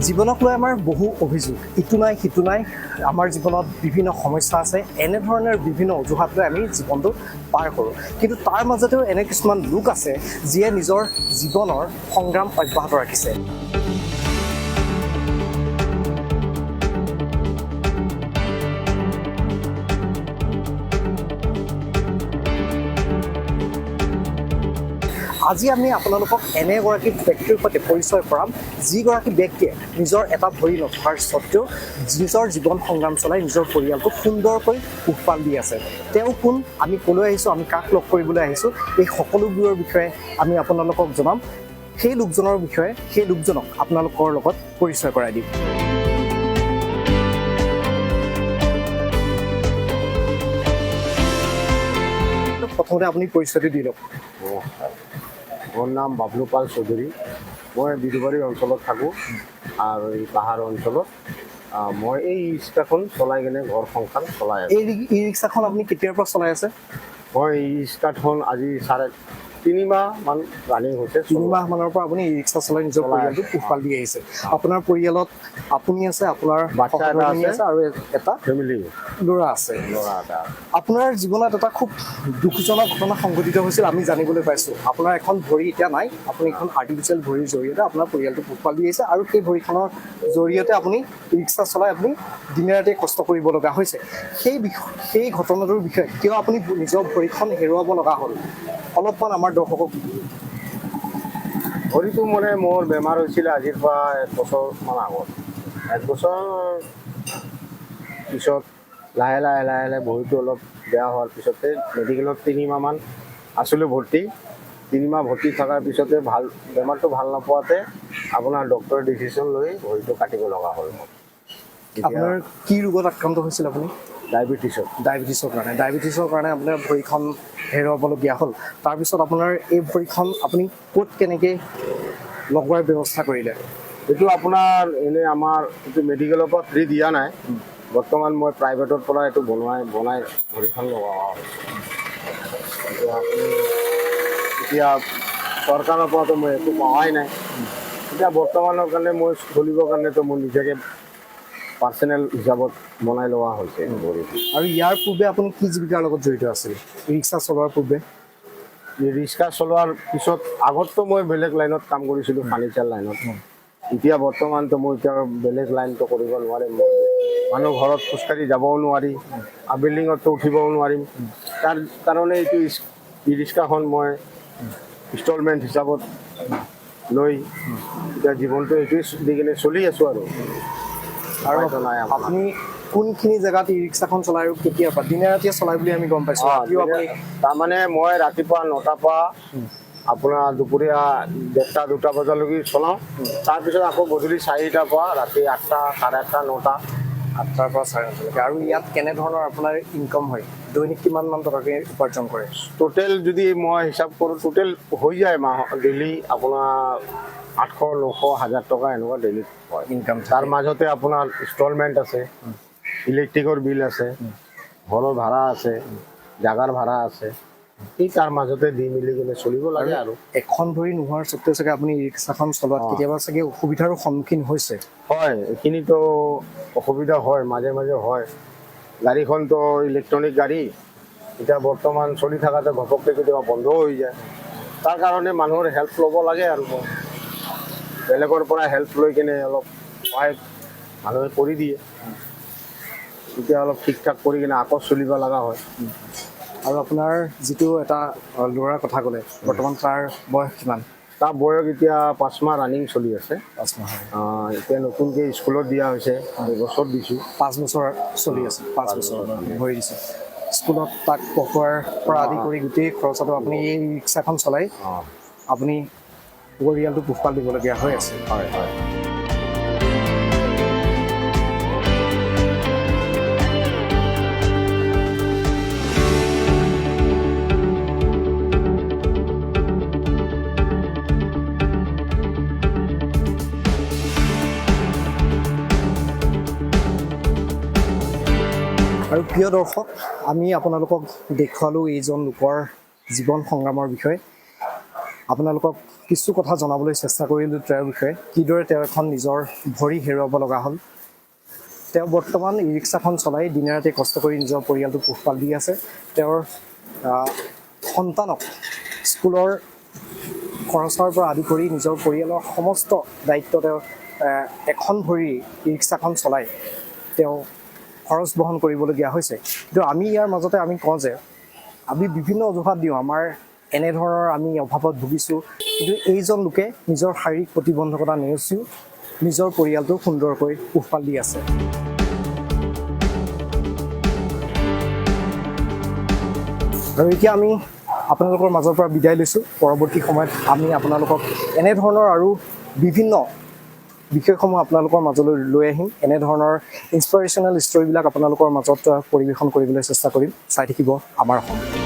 জীৱনক লৈ আমাৰ বহু অভিযোগ ইটো নাই সিটো নাই আমাৰ জীৱনত বিভিন্ন সমস্যা আছে এনেধৰণৰ বিভিন্ন অজুহাত লৈ আমি জীৱনটো পাৰ কৰোঁ কিন্তু তাৰ মাজতেও এনে কিছুমান লোক আছে যিয়ে নিজৰ জীৱনৰ সংগ্ৰাম অব্যাহত ৰাখিছে আজি আমি আপোনালোকক এনে এগৰাকী ব্যক্তিৰ সৈতে পৰিচয় কৰাম যিগৰাকী ব্যক্তিয়ে নিজৰ এটা ভৰি নথকাৰ স্বত্তেও নিজৰ জীৱন সংগ্ৰাম চলাই নিজৰ পৰিয়ালটোক সুন্দৰকৈ পোহপাল দি আছে তেওঁ কোন আমি ক'লৈ আহিছোঁ আমি কাক লগ কৰিবলৈ আহিছোঁ এই সকলোবোৰৰ বিষয়ে আমি আপোনালোকক জনাম সেই লোকজনৰ বিষয়ে সেই লোকজনক আপোনালোকৰ লগত পৰিচয় কৰাই দিম প্ৰথমতে আপুনি পৰিচয়টো দি লওক মোৰ নাম বাবলু পাল চৌধুৰী মই বিৰুবাৰী অঞ্চলত থাকোঁ আৰু এই পাহাৰ অঞ্চলত মই এই ৰিক্সাখন চলাই কিনে ঘৰ সংসাৰ চলাই আছোঁ এই ৰিক্সাখন আপুনি কেতিয়াৰ পৰা চলাই আছে মই এই ৰিক্সাখন আজি 3.5 মাহমান ৰানিং হৈছে 3 মাহমানৰ পৰা আপুনি এই ৰিক্সা চলাই নিজৰ পৰিয়ালটো পোহপাল দি আহিছে আপোনাৰ পৰিয়ালত আপুনি আছে আপোনাৰ বাচ্চা এটা আছে আৰু এটা ফেমিলি ল'ৰা আছে ল'ৰা এটা আপোনাৰ জীৱনত এটা খুব দুখজনক ঘটনা সংঘটিত হৈছিল আমি জানিবলৈ পাইছোঁ আপোনাৰ এখন ভৰি এতিয়া নাই আপুনি এখন আৰ্টিফিচিয়েল ভৰিৰ জৰিয়তে আপোনাৰ পৰিয়ালটো পোহপাল দি আহিছে আৰু সেই ভৰিখনৰ জৰিয়তে আপুনি ৰিক্সা চলাই আপুনি দিনে ৰাতি কষ্ট কৰিব লগা হৈছে সেই ঘটনাটোৰ বিষয়ে কিয় আপুনি নিজৰ ভৰিখন হেৰুৱাব লগা হ'ল অলপমান আমাৰ দৰ্শকক ভৰিটো মানে মোৰ বেমাৰ হৈছিলে আজিৰ পৰা 1 বছৰমান আগত 1 বছৰ পিছত লাহে লাহে ভৰিটো অলপ বেয়া হোৱাৰ পিছতে মেডিকেলত 3 মাহমান আছিলোঁ ভৰ্তি 3 মাহ ভৰ্তি থকাৰ পিছতে বেমাৰটো ভাল নোপোৱাতে আপোনাৰ ডক্টৰে ডিচিশ্যন লৈ ভৰিটো কাটিব লগা হ'ল আপোনাৰ কি ৰোগত আক্ৰান্ত হৈছিল আপুনি ডায়েবেটিছৰ কাৰণে আপোনাৰ ভৰিখন হেৰুৱাবলগীয়া হ'ল তাৰপিছত আপোনাৰ এই ভৰিখন আপুনি ক'ত কেনেকৈ লগোৱাৰ ব্যৱস্থা কৰিলে এইটো আপোনাৰ এনেই আমাৰ এইটো মেডিকেলৰ পৰা ফ্ৰী দিয়া নাই বৰ্তমান মই প্ৰাইভেটৰ পৰা এইটো বনাই ভৰিখন লগোৱা এইটো আপুনি এতিয়া চৰকাৰৰ পৰাতো মই একো পোৱাই নাই এতিয়া বৰ্তমানৰ কাৰণে মই চলিবৰ কাৰণেতো মই নিজকে পাৰ্চনেল হিচাপত বনাই লোৱা হৈছে আৰু ইয়াৰ পূৰ্বে আপুনি কি জীৱিকাৰ লগত জড়িত আছিল ৰিক্সা চলোৱাৰ পূৰ্বে ৰিক্সা চলোৱাৰ পিছত আগততো মই বেলেগ লাইনত কাম কৰিছিলোঁ ফাৰ্নিচাৰ লাইনত এতিয়া বৰ্তমানতো মই এতিয়া বেলেগ লাইনটো কৰিব নোৱাৰিম মানুহ ঘৰত খোজকাঢ়ি যাবও নোৱাৰি আৰু বিল্ডিঙততো উঠিবও নোৱাৰিম তাৰ কাৰণে এইটো ই ৰিক্সাখন মই ইনষ্টলমেণ্ট হিচাপত লৈ এতিয়া জীৱনটো এইটোৱে দি কিনে চলি আছোঁ আৰু আপুনি কোনখিনি জেগাত ই ৰিক্সাখন চলাই আৰু কেতিয়াৰ পৰা দিনে ৰাতিয়ে চলাই বুলি আমি গম পাইছোঁ তাৰমানে মই ৰাতিপুৱা 9টাৰ পৰা আপোনাৰ দুপৰীয়া 1টা 2টা বজালৈকে চলাওঁ তাৰপিছত আকৌ গধূলি 4টাৰ পৰা ৰাতি 8টা 8:30 9টা 8টাৰ পৰা 9টালৈকে আৰু ইয়াত কেনেধৰণৰ আপোনাৰ ইনকাম হয় দৈনিক কিমানমান টকাকৈ উপাৰ্জন কৰে টোটেল যদি মই হিচাপ কৰোঁ টোটেল হৈ যায় ডেইলি আপোনাৰ 800 900 1000 টকা এনেকুৱা ডেইলি হয় ইনকাম তাৰ মাজতে আপোনাৰ ইনষ্টলমেণ্ট আছে ইলেক্ট্ৰিকৰ বিল আছে ঘৰৰ ভাড়া আছে জাগাৰ ভাড়া আছে এই তাৰ মাজতে দি মিলি কিনে চলিব লাগে আৰু এখন ভৰি নোহোৱাৰ স্বত্তেও চাগে আপুনি ৰিক্সাখন চলোৱাত কেতিয়াবা চাগে অসুবিধাৰো সন্মুখীন হৈছে হয় এইখিনিতো অসুবিধা হয় মাজে মাজে হয় গাড়ীখনতো ইলেক্ট্ৰনিক গাড়ী এতিয়া বৰ্তমান চলি থকাতে ঘপককৈ কেতিয়াবা বন্ধ হৈ যায় তাৰ কাৰণে মানুহৰ হেল্প ল'ব লাগে আৰু বেলেগৰ পৰা হেল্প লৈ কিনে অলপ সহায় মানুহে কৰি দিয়ে এতিয়া অলপ ঠিক ঠাক কৰি কিনে আকৌ চলিব লগা হয় আৰু আপোনাৰ যিটো এটা ল'ৰাৰ কথা ক'লে বৰ্তমান তাৰ বয়স কিমান তাৰ বয়স এতিয়া 5 মাহ ৰানিং চলি আছে 5 মাহ এতিয়া নতুনকৈ স্কুলত দিয়া হৈছে 2 বছৰ দিছোঁ 5 বছৰ চলি আছে 5 বছৰ ভৰি দিছে স্কুলত তাক পঢ়োৱাৰ পৰা আদি কৰি গোটেই খৰচটো আপুনি এই ৰিক্সাখন চলাই আপুনি পৰিয়ালটো পোহপাল দিবলগীয়া হৈ আছে হয় হয় আৰু প্ৰিয় দৰ্শক আমি আপোনালোকক দেখুৱালোঁ এইজন লোকৰ জীৱন সংগ্ৰামৰ বিষয়ে আপোনালোকক কিছু কথা জনাবলৈ চেষ্টা কৰিলোঁ তেওঁৰ বিষয়ে, কিদৰে তেওঁ এখন নিজৰ ভৰি হেৰুৱাব লগা হ'ল। তেওঁ বৰ্তমান ই ৰিক্সাখন চলাই দিনে ৰাতি কষ্ট কৰি নিজৰ পৰিয়ালটো পোহপাল দি আছে। তেওঁৰ সন্তানক স্কুলৰ খৰচৰ পৰা আদি কৰি নিজৰ পৰিয়ালৰ সমস্ত দায়িত্ব তেওঁ এখন ভৰি ই ৰিক্সাখন চলাই তেওঁ খৰচ বহন কৰিবলগীয়া হৈছে। কিন্তু আমি ইয়াৰ মাজতে আমি কওঁ যে আমি বিভিন্ন অজুহাত দিওঁ, আমাৰ এনেধৰণৰ আমি অভাৱত ভুগিছোঁ, কিন্তু এইজন লোকে নিজৰ শাৰীৰিক প্ৰতিবন্ধকতা নেওচিও নিজৰ পৰিয়ালটো সুন্দৰকৈ পোহপাল দি আছে। আৰু এতিয়া আমি আপোনালোকৰ মাজৰ পৰা বিদায় লৈছোঁ। পৰৱৰ্তী সময়ত আমি আপোনালোকক এনেধৰণৰ আৰু বিভিন্ন বিষয়সমূহ আপোনালোকৰ মাজলৈ লৈ আহিম। এনেধৰণৰ ইনস্পিৰেশ্যনেল ষ্টৰিবিলাক আপোনালোকৰ মাজত পৰিৱেশন কৰিবলৈ চেষ্টা কৰিম। চাই থাকিব আমাৰ অসম।